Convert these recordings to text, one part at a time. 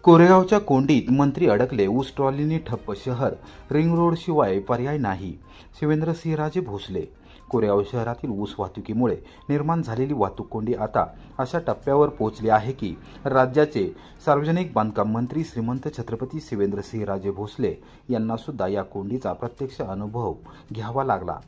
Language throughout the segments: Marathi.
कोरेगावच्या कोंडीत मंत्री अडकले, ऊस ट्रॉलीने ठप्प शहर, रिंग रोड शिवाय पर्याय नाही. शिवेंद्रसिंहराजे भोसले. कोरेगाव शहरातील ऊस वाहतुकीमुळे निर्माण झालेली वाहतूक कोंडी आता अशा टप्प्यावर पोहोचली आहे की राज्याचे सार्वजनिक बांधकाम मंत्री श्रीमंत छत्रपती शिवेंद्रसिंहराजे भोसले यांना सुद्धा या कोंडीचा प्रत्यक्ष अनुभव घ्यावा लागला.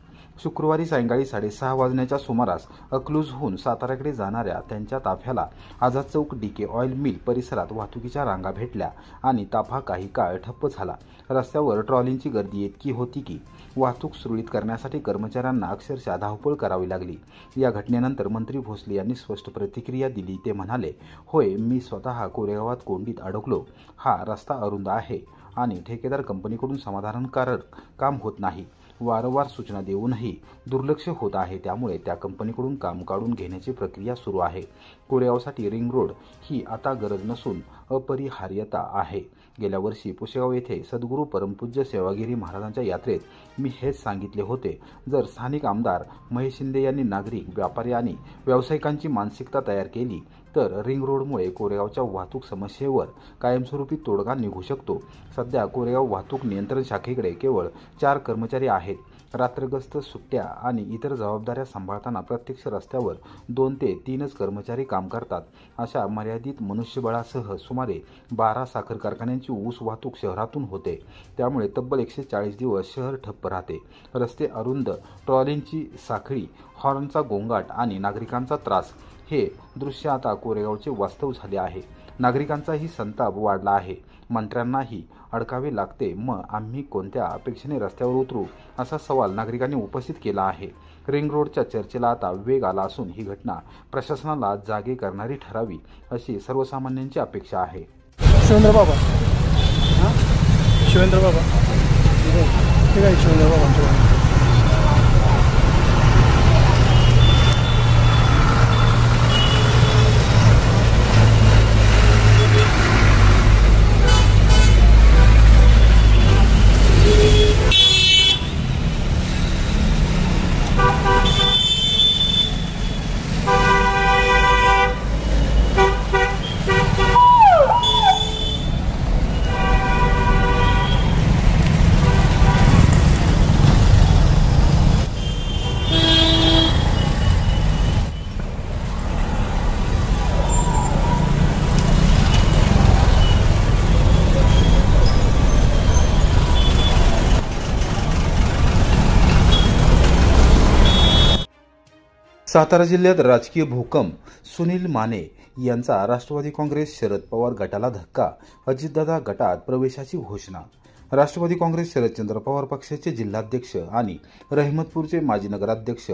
शुक्रवारी सायंकाळी 6:30 वाजण्याच्या सुमारास अकलूजहून साताऱ्याकडे जाणाऱ्या त्यांच्या ताफ्याला Azad Chowk DK oil mill परिसरात वाहतुकीच्या रांगा भेटल्या आणि ताफा काही काळ ठप्प झाला. रस्त्यावर ट्रॉलींची गर्दी इतकी होती की वाहतूक सुरळीत करण्यासाठी कर्मचाऱ्यांना अक्षरशः धावपळ करावी लागली. या घटनेनंतर मंत्री भोसले यांनी स्पष्ट प्रतिक्रिया दिली. ते म्हणाले, होय, मी स्वतः कोरेगावात कोंडीत अडकलो. हा रस्ता अरुंद आहे आणि ठेकेदार कंपनीकडून समाधानकारक काम होत नाही. वारंवार सूचना देऊनही दुर्लक्ष होत आहे. त्यामुळे त्या कंपनीकडून काम काढून घेण्याची प्रक्रिया सुरू आहे. कोरेगावसाठी रिंग रोड ही आता गरज नसून अपरिहार्यता आहे. गेल्या वर्षी पुसेगाव येथे सद्गुरू परमपूज्य सेवागिरी महाराजांच्या यात्रेत मी हेच सांगितले होते. जर स्थानिक आमदार महेश शिंदे यांनी नागरिक, व्यापारी आणि व्यावसायिकांची मानसिकता तयार केली तर रिंग रोडमुळे कोरेगावच्या वाहतूक समस्येवर कायमस्वरूपी तोडगा निघू शकतो. सध्या कोरेगाव वाहतूक नियंत्रण शाखेकडे केवळ 4 कर्मचारी आहेत. रात्रगस्त, सुट्ट्या आणि इतर जबाबदाऱ्या सांभाळताना प्रत्यक्ष रस्त्यावर 2 ते 3च कर्मचारी काम करतात. अशा मर्यादित मनुष्यबळासह सुमारे 12 साखर कारखान्यांची ऊस वाहतूक शहरातून होते. त्यामुळे तब्बल 140 दिवस शहर ठप्प राहते. रस्ते अरुंद, ट्रॉलींची साखळी, हॉर्नचा गोंगाट आणि नागरिकांचा त्रास हे दृश्य आता कोरेगावचे वास्तव झाले आहे. नागरिकांचाही संताप वाढला आहे. मंत्र्यांनाही अडकावे लागते. मग आम्ही कोणत्या अपेक्षेने रस्त्यावर उतरू, असा सवाल नागरिकांनी उपस्थित केला आहे. रिंग रोडच्या चर्चेला आता वेग आला असून ही घटना प्रशासनाला जागे करणारी ठरावी अशी सर्वसामान्यांची अपेक्षा आहे. शिवेंद्र बाबा ठीक आहे. शिवेंद्र बाबा सातारा जिल्ह्यात राजकीय भूकंप. सुनील माने यांचा राष्ट्रवादी काँग्रेस शरद पवार गटाला धक्का. अजितदादा गटात प्रवेशाची घोषणा. राष्ट्रवादी काँग्रेस शरदचंद्र पवार पक्षाचे जिल्हाध्यक्ष आणि रहिमतपूरचे माजी नगराध्यक्ष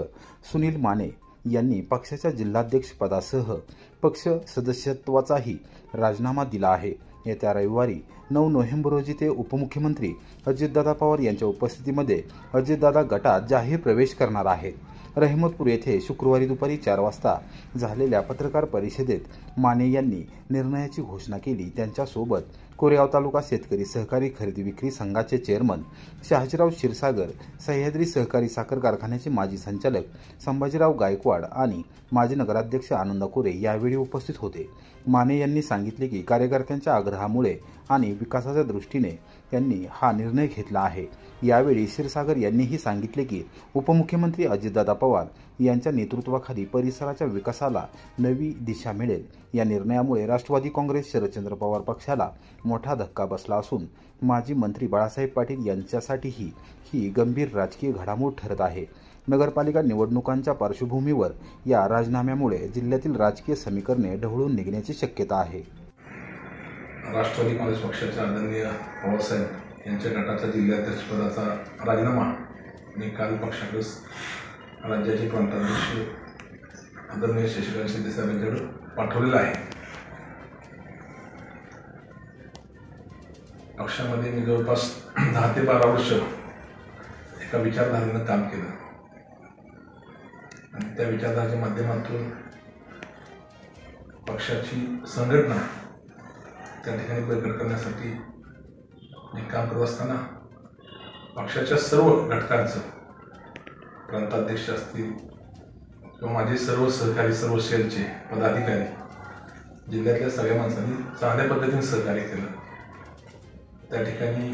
सुनील माने यांनी पक्षाच्या जिल्हाध्यक्ष पदासह पक्ष सदस्यत्वाचाही राजीनामा दिला आहे. येत्या रविवारी 9 नोव्हेंबर रोजी ते उपमुख्यमंत्री अजितदादा पवार यांच्या उपस्थितीमध्ये अजितदादा गटात जाहीर प्रवेश करणार आहेत. रहिमतपूर येथे शुक्रवारी दुपारी 4 वाजता झालेल्या पत्रकार परिषदेत माने यांनी निर्णयाची घोषणा केली. त्यांच्यासोबत कोरेगाव तालुका शेतकरी सहकारी खरेदी विक्री संघाचे चेअरमन शहाजीराव क्षीरसागर, सह्याद्री सहकारी साखर कारखान्याचे माजी संचालक संभाजीराव गायकवाड आणि माजी नगराध्यक्ष आनंद कोरे यावेळी उपस्थित होते. माने यांनी सांगितले की कार्यकर्त्यांच्या आग्रहामुळे आणि विकासाच्या दृष्टीने त्यांनी हा निर्णय घेतला आहे. यावेळी क्षीरसागर यांनीही सांगितले की उपमुख्यमंत्री अजितदादा पवार यांच्या नेतृत्वाखाली परिसराच्या विकासाला नवी दिशा मिळेल. या निर्णयामुळे राष्ट्रवादी काँग्रेस शरदचंद्र पवार पक्षाला मोठा धक्का बसला असून माजी मंत्री बाळासाहेब पाटील यांच्यासाठीही ही गंभीर राजकीय घडामोड ठरत आहे. नगरपालिका निवडणुकांच्या पार्श्वभूमीवर या राजीनाम्यामुळे जिल्ह्यातील राजकीय समीकरणे ढवळून निघण्याची शक्यता आहे. राष्ट्रवादी काँग्रेस पक्षाचे आदरणीय पवारसाहेब यांच्या गटाच्या जिल्हाध्यक्षपदाचा राजीनामा मी काल पक्षाकडे राज्याचे प्रांताध्यक्ष आदरणीय शशिकांत शिंदे साहेबांकडे पाठवलेला आहे. पक्षामध्ये मी जवळपास 10 ते 12 वर्ष एका विचारधारेनं काम केलं आणि त्या विचारधारेच्या माध्यमातून पक्षाची संघटना त्या ठिकाणी बळकट करण्यासाठी मी काम करत असताना पक्षाच्या सर्व घटकांचं, प्रांताध्यक्ष असतील किंवा माझे सर्व सहकारी, सर्व सेलचे पदाधिकारी जिल्ह्यातल्या सगळ्या माणसांनी चांगल्या पद्धतीने सहकार्य केलं. त्या ठिकाणी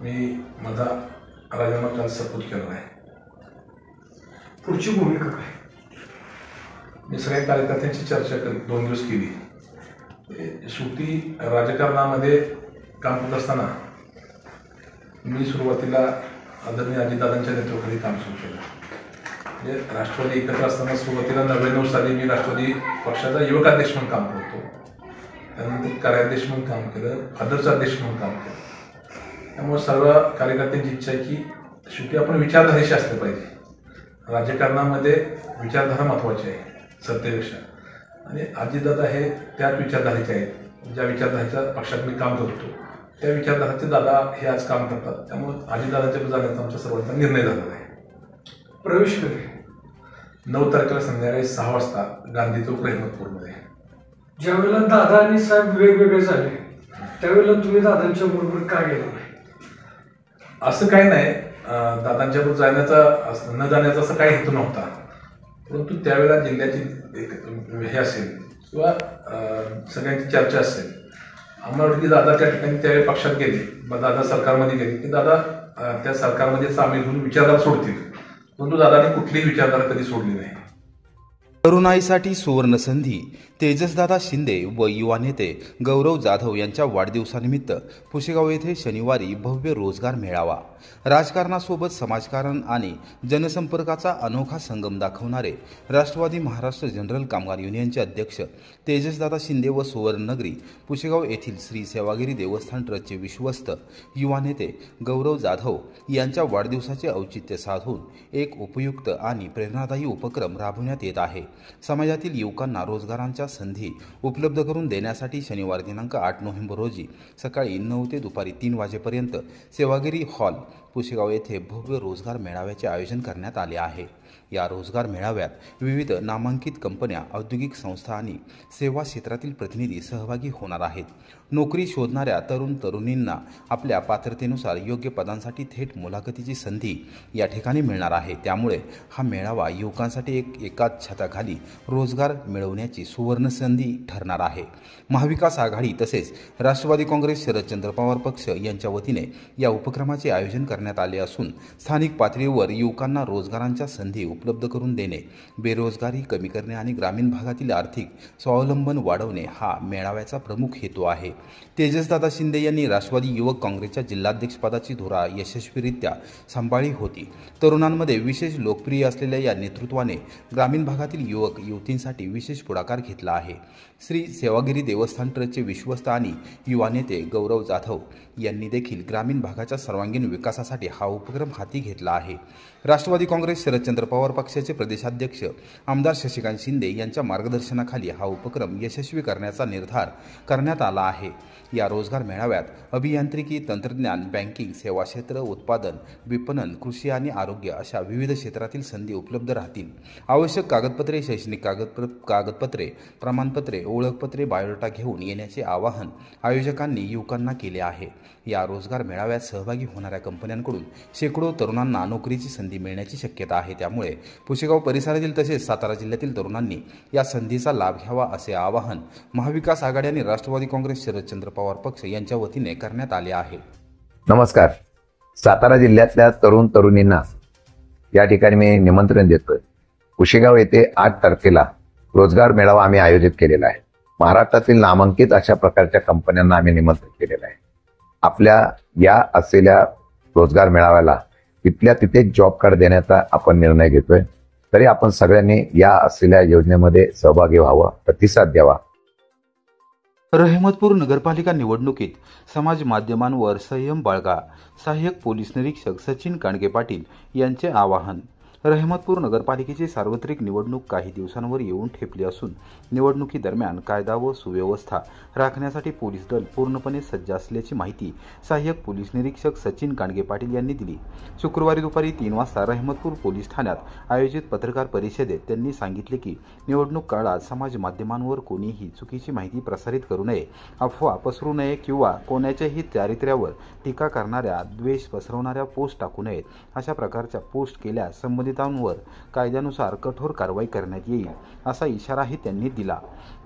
मी माझा राजीनामा काल सपोर्ट केला आहे. पुढची भूमिका काय? मी सगळ्या कार्यकर्त्यांची चर्चा 2 दिवस केली. शेवटी राजकारणामध्ये काम करत असताना मी सुरुवातीला आदरणीय अजितदादांच्या नेतृत्वाखाली काम सुरू केलं. म्हणजे राष्ट्रवादी एकत्र असताना सुरुवातीला 99 साली मी राष्ट्रवादी पक्षाचा युवक अध्यक्ष म्हणून काम करतो. त्यानंतर कार्याध्यक्ष म्हणून काम केलं, फादरचा अध्यक्ष म्हणून काम केलं. त्यामुळे सर्व कार्यकर्त्यांची इच्छा आहे की शेवटी आपण विचारधारेशी असलं पाहिजे. राजकारणामध्ये विचारधारा महत्त्वाची आहे सत्तेपेक्षा. आणि अजितदादा हे त्याच विचारधारेचे आहेत. ज्या विचारधारेच्या पक्षात मी काम करतो त्या विचारधारेचे दादा हे आज काम करतात. त्यामुळे अजितदादाच्या जाण्याचा आमचा सर्वांचा निर्णय झालेला आहे. प्रवेश कधी? 9 तारखेला संध्याकाळी 6 वाजता गांधी चौक रहमतपूरमध्ये. ज्यावेळेला दादा आणि साहेब वेगवेगळे झाले त्यावेळेला तुम्ही दादांच्या बरोबर का गेला नाही? असं काही नाही. दादांच्याबरोबर जाण्याचा न जाण्याचा असं काही हेतू नव्हता. परंतु त्यावेळेला जिल्ह्याची एक हे असेल किंवा सगळ्यांची चर्चा असेल. आम्हाला वाटतं की दादा त्या ठिकाणी त्यावेळी पक्षात गेले, दादा सरकारमध्ये गेले की दादा त्या सरकारमध्ये सामील होऊन विचारधारा सोडतील. परंतु दादाने कुठलीही विचारधारा कधी सोडली नाही. तरुणाईसाठी सुवर्ण संधी. तेजसदादा शिंदे व युवा नेते गौरव जाधव यांच्या वाढदिवसानिमित्त पुशेगाव येथे शनिवारी भव्य रोजगार मेळावा. राजकारणासोबत समाजकारण आणि जनसंपर्काचा अनोखा संगम दाखवणारे राष्ट्रवादी महाराष्ट्र जनरल कामगार युनियनचे अध्यक्ष तेजसदादा शिंदे व सुवर्णनगरी पुशेगाव येथील श्री सेवागिरी देवस्थान ट्रस्टचे विश्वस्त युवा नेते गौरव जाधव यांच्या वाढदिवसाचे औचित्य साधून एक उपयुक्त आणि प्रेरणादायी उपक्रम राबवण्यात येत आहे. समाजातील युवकांना रोजगारांच्या संधी उपलब्ध करून देण्यासाठी शनिवार दिनांक 8 नोव्हेंबर रोजी सकाळी 9 ते दुपारी 3 वाजेपर्यंत सेवागिरी हॉल पुशेगाव येथे भव्य रोजगार मेळाव्याचे आयोजन करण्यात आले आहे. या रोजगार मेळाव्यात विविध नामांकित कंपन्या, औद्योगिक संस्था आणि सेवा क्षेत्रातील प्रतिनिधी सहभागी होणार आहेत. नोकरी शोधणाऱ्या तरुणींना आपल्या पात्रतेनुसार योग्य पदांसाठी थेट मुलाखतीची संधी या ठिकाणी मिळणार आहे. त्यामुळे हा मेळावा युवकांसाठी एकाच छताखाली रोजगार मिळवण्याची सुवर्ण संधी ठरणार आहे. महाविकास आघाडी तसेच राष्ट्रवादी काँग्रेस शरदचंद्र पवार पक्ष यांच्या वतीने या उपक्रमाचे आयोजन करण्यात आले असून स्थानिक पातळीवर युवकांना रोजगारांच्या संधी उपलब्ध करून देणे, बेरोजगारी कमी करणे आणि ग्रामीण भागातील आर्थिक स्वावलंबन वाढवणे हा मेळाव्याचा प्रमुख हेतू आहे. तेजसदादा शिंदे यांनी राष्ट्रवादी युवक काँग्रेसच्या जिल्हाध्यक्षपदाची धुरा यशस्वीरित्या सांभाळली होती. तरुणांमध्ये विशेष लोकप्रिय असलेल्या या नेतृत्वाने ग्रामीण भागातील युवक युवतींसाठी विशेष पुढाकार घेतला आहे. श्री सेवागिरी देवस्थान ट्रस्टचे विश्वस्त आणि युवा नेते गौरव जाधव यांनी देखील ग्रामीण भागाच्या सर्वांगीण विकासासाठी हा उपक्रम हाती घेतला आहे. राष्ट्रवादी काँग्रेस शरदचंद्र पवार पक्षाचे प्रदेशाध्यक्ष आमदार शशिकांत शिंदे यांच्या मार्गदर्शनाखाली हा उपक्रम यशस्वी करण्याचा निर्धार करण्यात आला आहे. या रोजगार मेळाव्यात अभियांत्रिकी, तंत्रज्ञान, बँकिंग, सेवा क्षेत्र, उत्पादन, विपणन, कृषी आणि आरोग्य अशा विविध क्षेत्रातील संधी उपलब्ध राहतील. आवश्यक कागदपत्रे, शैक्षणिक कागदपत्रे, प्रमाणपत्रे, ओळखपत्रे, बायोडाटा घेऊन येण्याचे आवाहन आयोजकांनी युवकांना केले आहे. या रोजगार मेळाव्यात सहभागी होणाऱ्या कंपन्यांकडून शेकडो तरुणांना नोकरीची संधी मिळण्याची शक्यता आहे. त्यामुळे पुशेगाव परिसरातील तसेच सातारा जिल्ह्यातील तरुणांनी या संधीचा लाभ घ्यावा असे आवाहन महाविकास आघाडी आणि राष्ट्रवादी काँग्रेस शरदचंद्र पवार पक्ष यांच्या वतीने करण्यात आले आहे. नमस्कार. सातारा जिल्ह्यातल्या तरुण तरुणींना या ठिकाणी मी निमंत्रण देतोय. पुशेगाव येथे 8 तारखेला रोजगार मेळावा आम्ही आयोजित केलेला आहे. महाराष्ट्रातील नामांकित अशा प्रकारच्या कंपन्यांना आम्ही निमंत्रित केलेलं आहे. आपल्या या असलेल्या रोजगार मेळाव्याला तिथल्या तिथे जॉब कार्ड देण्याचा आपण निर्णय घेतोय. तरी आपण सगळ्यांनी या असलेल्या योजनेमध्ये सहभागी व्हावं, प्रतिसाद द्यावा. रहमतपूर नगरपालिका निवडणुकीत समाज माध्यमांवर संयम बाळगा. सहाय्यक पोलीस निरीक्षक सचिन कांडगे पाटील यांचे आवाहन. रहमतपूर नगरपालिकेची सार्वत्रिक निवडणूक काही दिवसांवर येऊन ठेपली असून निवडणुकीदरम्यान कायदा व सुव्यवस्था राखण्यासाठी पोलीस दल पूर्णपणे सज्ज असल्याची माहिती सहाय्यक पोलीस निरीक्षक सचिन कांडगे पाटील यांनी दिली. शुक्रवारी दुपारी 3 वाजता रहमतपूर पोलीस ठाण्यात आयोजित पत्रकार परिषदेत त्यांनी सांगितले की निवडणूक काळात समाज माध्यमांवर कोणीही चुकीची माहिती प्रसारित करू नये, अफवा पसरू नये किंवा कोणाच्याही चारित्र्यावर टीका करणाऱ्या, द्वेष पसरवणाऱ्या पोस्ट टाकू नयेत. अशा प्रकारच्या पोस्ट केल्यास संबंधित संबंधितांवर कायद्यानुसार कठोर कारवाई करण्यात येईल असा इशाराही त्यांनी दिला.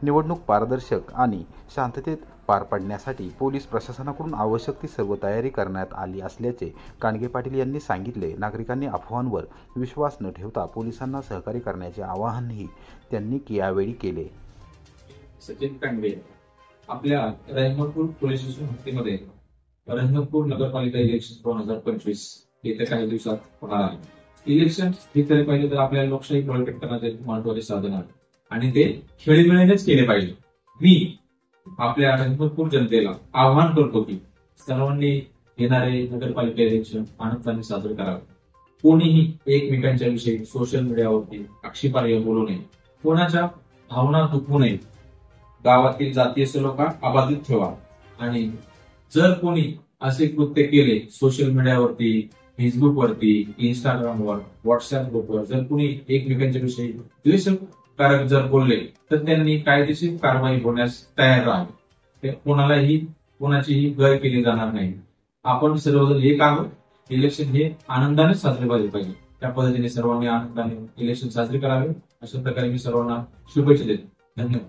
निवडणूक पारदर्शक आणि शांततेत पार पाडण्यासाठी पोलीस प्रशासनाकडून आवश्यक ती सर्व तयारी करण्यात आली असल्याचे कांडगे पाटील यांनी सांगितले. नागरिकांनी अफवांवर विश्वास न ठेवता पोलिसांना सहकार्य करण्याचे आवाहनही त्यांनी यावेळी केले. सचिन कांडगे आपल्या रहिमतपूर पोलीस स्टेशन हद्दीमध्ये रहिमतपूर नगरपालिका इलेक्शन 2025 येत्या काही दिवसात होणार आहे. इलेक्शन हे तरी पाहिजे तर आपल्या लोकशाही बळकट करण्याचे एक महत्त्वाचे साधन आहे आणि ते खेळीमेळीनेच केले पाहिजे. मी आपल्या रहिमतपूर जनतेला आवाहन करतो की सर्वांनी येणारे नगरपालिका इलेक्शन आनंदाने साजरे करावे. कोणीही एकमेकांच्या विषयी सोशल मीडियावरती आक्षेपार्ह बोलू नये, कोणाच्या भावना दुखवू नये, गावातील जातीय सलोखा अबाधित ठेवा आणि जर कोणी असे कृत्य केले सोशल मीडियावरती, फेसबुकवरती, इंस्टाग्रामवर, व्हॉट्सअप ग्रुपवर जर कोणी एकमेकांच्या विषयी द्वेषकारक जर बोलले तर त्यांनी कायदेशीर कारवाई होण्यास तयार राहावे. कोणाचीही गैर केली जाणार नाही. आपण सर्वजण एक आहोत. इलेक्शन हे आनंदाने साजरे झाले पाहिजे. त्या पद्धतीने सर्वांनी आनंदाने इलेक्शन साजरे करावे अशा प्रकारे मी सर्वांना शुभेच्छा देतो. धन्यवाद.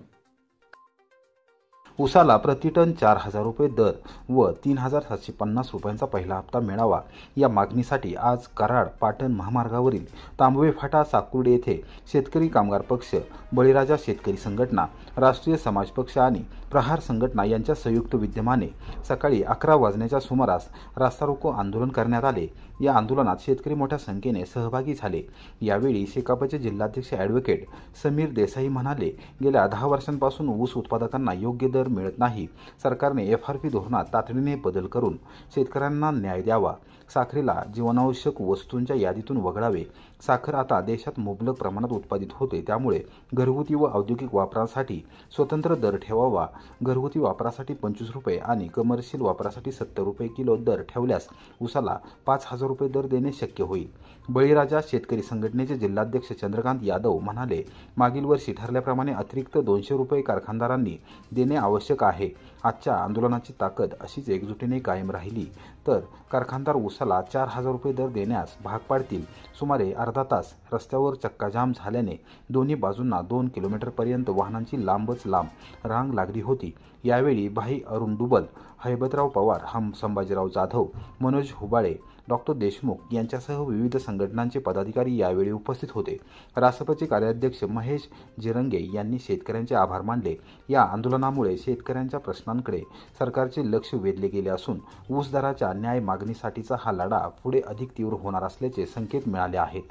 ऊसाला प्रतिटन 4,000 रुपये दर व 3,750 रुपयांचा पहिला हप्ता मिळावा या मागणीसाठी आज कराड पाटण महामार्गावरील तांबवे फाटा साकुर्डे येथे शेतकरी कामगार पक्ष, बळीराजा शेतकरी संघटना, राष्ट्रीय समाज पक्ष आणि प्रहार संघटना यांच्या संयुक्त विद्यमाने सकाळी 11 वाजण्याच्या सुमारास रास्ता रोको आंदोलन करण्यात आले. या आंदोलनात शेतकरी मोठ्या संख्येने सहभागी झाले. यावेळी शेकापचे जिल्हाध्यक्ष ॲडव्होकेट समीर देसाई म्हणाले, गेल्या 10 वर्षांपासून ऊस उत्पादकांना योग्य दर मिळत नाही. सरकारने FRP धोरणात तातडीने बदल करून शेतकऱ्यांना न्याय द्यावा. साखरेला जीवनावश्यक वस्तूंच्या यादीतून वगळावे. साखर आता देशात मुबलक प्रमाणात उत्पादित होते, त्यामुळे घरगुती व औद्योगिक वापरासाठी स्वतंत्र दर ठेवावा. घरगुती वापरासाठी 25 रुपये आणि कमर्शियल वापरासाठी 70 रुपये किलो दर ठेवल्यास ऊसाला 5,000 रुपये दर देणे शक्य होईल. बळीराजा शेतकरी संघटनेचे जिल्हाध्यक्ष चंद्रकांत यादव म्हणाले, मागील वर्षी ठरल्याप्रमाणे अतिरिक्त 200 रुपये कारखानदारांनी देणे आवश्यक आहे. आजच्या आंदोलनाची ताकद अशीच एकजुटीने कायम राहिली तर कारखानदार ऊसाला 4,000 रुपये दर देण्यास भाग पाडतील. सुमारे अर्धा तास रस्त्यावर चक्काजाम झाल्याने दोन्ही बाजूंना 2 किलोमीटरपर्यंत वाहनांची लांबच लांब रांग लागली होती. यावेळी भाई अरुण डुबल, हैबतराव पवार, संभाजीराव जाधव, मनोज हुबाळे, डॉक्टर देशमुख यांच्यासह विविध संघटनांचे पदाधिकारी यावेळी उपस्थित होते. रासपचे कार्याध्यक्ष महेश जिरंगे यांनी शेतकऱ्यांचे आभार मानले. या आंदोलनामुळे शेतकऱ्यांच्या प्रश्नांकडे सरकारचे लक्ष वेधले गेले असून ऊस दराच्या न्याय मागणीसाठीचा हा लढा पुढे अधिक तीव्र होणार असल्याचे संकेत मिळाले आहेत.